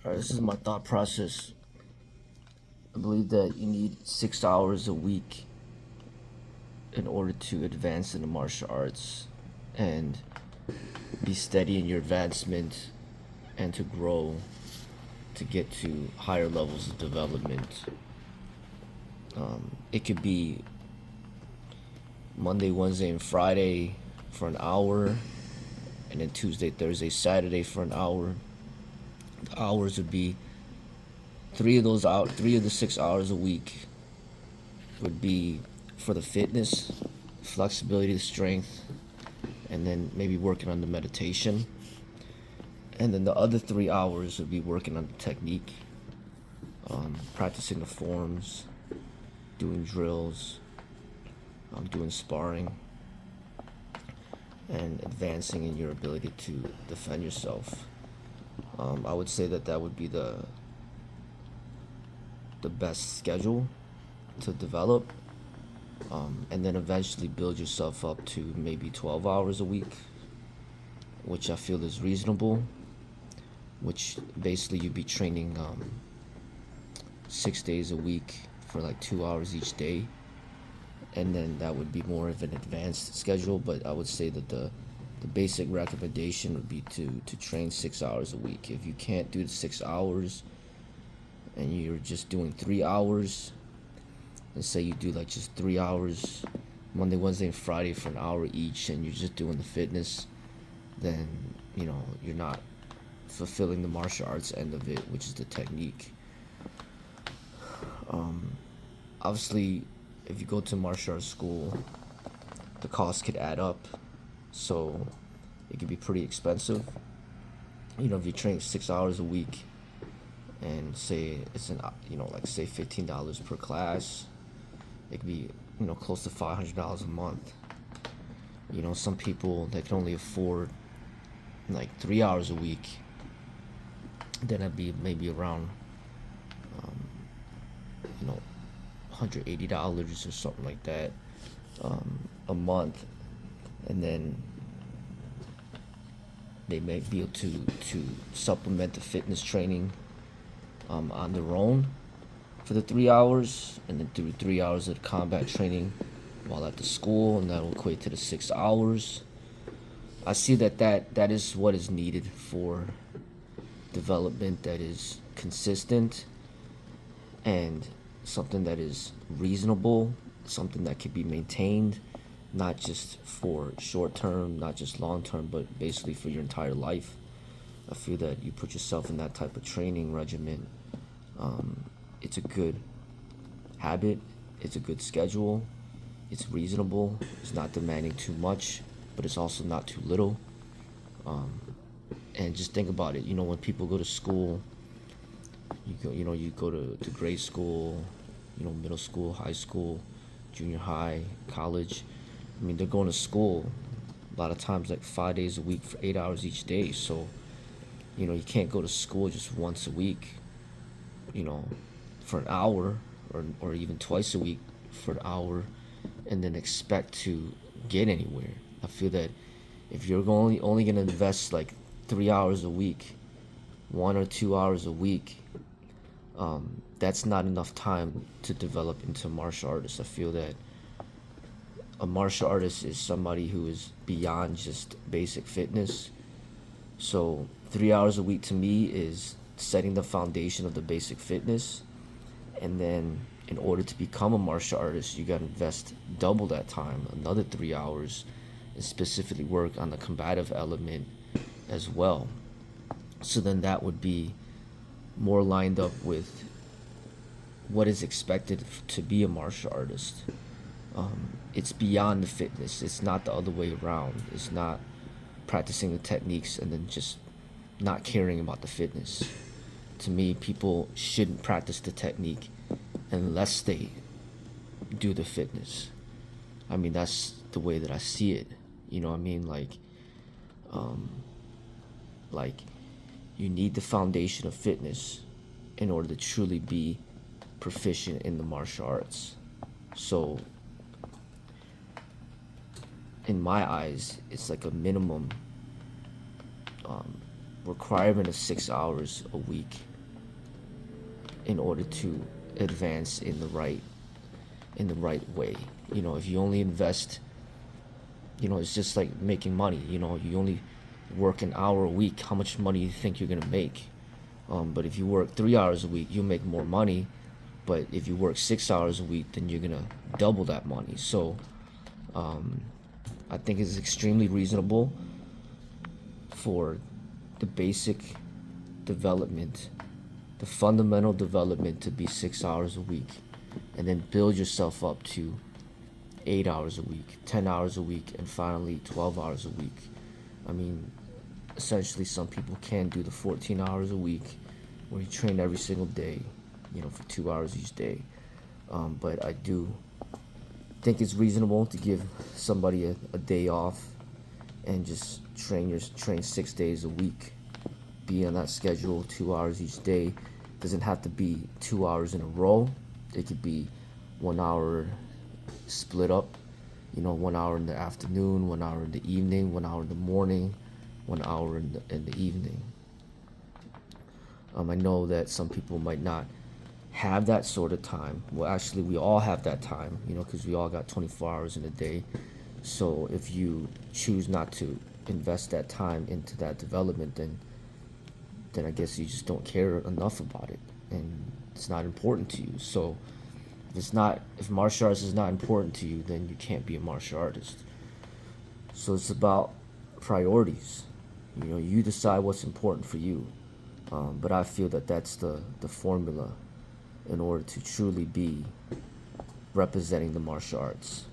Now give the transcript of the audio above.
All right, this is my thought process. I believe that you need 6 hours a week in order to advance in the martial arts and be steady in your advancement and to grow to get to higher levels of development. It could be Monday, Wednesday, and Friday for an hour, and then Tuesday, Thursday, Saturday for an hour. The hours would be three of the 6 hours a week would be for the fitness, flexibility, the strength, and then maybe working on the meditation. And then the other 3 hours would be working on the technique, practicing the forms, doing drills, doing sparring, and advancing in your ability to defend yourself. I would say that that would be the best schedule to develop, and then eventually build yourself up to maybe 12 hours a week, which I feel is reasonable. Which basically you'd be training 6 days a week for like 2 hours each day, and then that would be more of an advanced schedule. But I would say that the basic recommendation would be to train 6 hours a week. If you can't do the 6 hours and you're just doing 3 hours, and say you do like just 3 hours Monday, Wednesday, and Friday for an hour each, and you're just doing the fitness, then you're not fulfilling the martial arts end of it, which is the technique. Obviously, if you go to martial arts school, the cost could add up, so it could be pretty expensive. If you train 6 hours a week, and say it's like say $15 per class, it could be close to $500 a month. Some people that can only afford like 3 hours a week, then that'd be maybe around you know $180 or something like that, a month, and then they may be able to supplement the fitness training on their own for the 3 hours, and then do 3 hours of combat training while at the school, and that will equate to the 6 hours. I see that is what is needed for development that is consistent and something that is reasonable, something that can be maintained, not just for short term, not just long term, but basically for your entire life. I feel that you put yourself in that type of training regimen. It's a good habit, it's a good schedule, it's reasonable, it's not demanding too much, but it's also not too little. And just think about it, when people go to school, you go to grade school, middle school, high school, junior high, college. I mean, they're going to school a lot of times like 5 days a week for 8 hours each day. So, you can't go to school just once a week, you know, for an hour, or even twice a week for an hour, and then expect to get anywhere. I feel that if you're only gonna invest like 3 hours a week, 1 or 2 hours a week, that's not enough time to develop into a martial artist. I feel that a martial artist is somebody who is beyond just basic fitness. So 3 hours a week to me is setting the foundation of the basic fitness, and then in order to become a martial artist, you gotta invest double that time, another 3 hours, and specifically work on the combative element as well. So then that would be more lined up with what is expected to be a martial artist. It's beyond the fitness. It's not the other way around. It's not practicing the techniques and then just not caring about the fitness. To me, people shouldn't practice the technique unless they do the fitness. I mean, that's the way that I see it. You know what I mean? Like you need the foundation of fitness in order to truly be proficient in the martial arts. So, in my eyes, it's like a minimum requirement of 6 hours a week in order to advance in the right way. If you only invest, it's just like making money. You only work an hour a week. How much money do you think you're gonna make? But if you work 3 hours a week, you make more money. But if you work 6 hours a week, then you're gonna double that money. So I think it's extremely reasonable for the basic development, the fundamental development, to be 6 hours a week, and then build yourself up to 8 hours a week, 10 hours a week, and finally 12 hours a week. I mean, essentially, some people can do the 14 hours a week where you train every single day, for 2 hours each day. But I do think it's reasonable to give somebody a day off and just train 6 days a week. Be on that schedule, 2 hours each day. Doesn't have to be 2 hours in a row. It could be 1 hour split up. 1 hour in the afternoon, 1 hour in the evening, 1 hour in the morning, 1 hour in the evening. I know that some people might not have that sort of time. Well, actually, we all have that time, because we all got 24 hours in a day. So if you choose not to invest that time into that development, then I guess you just don't care enough about it, and it's not important to you. So if martial arts is not important to you, then you can't be a martial artist. So it's about priorities. You decide what's important for you. But I feel that that's the formula in order to truly be representing the martial arts.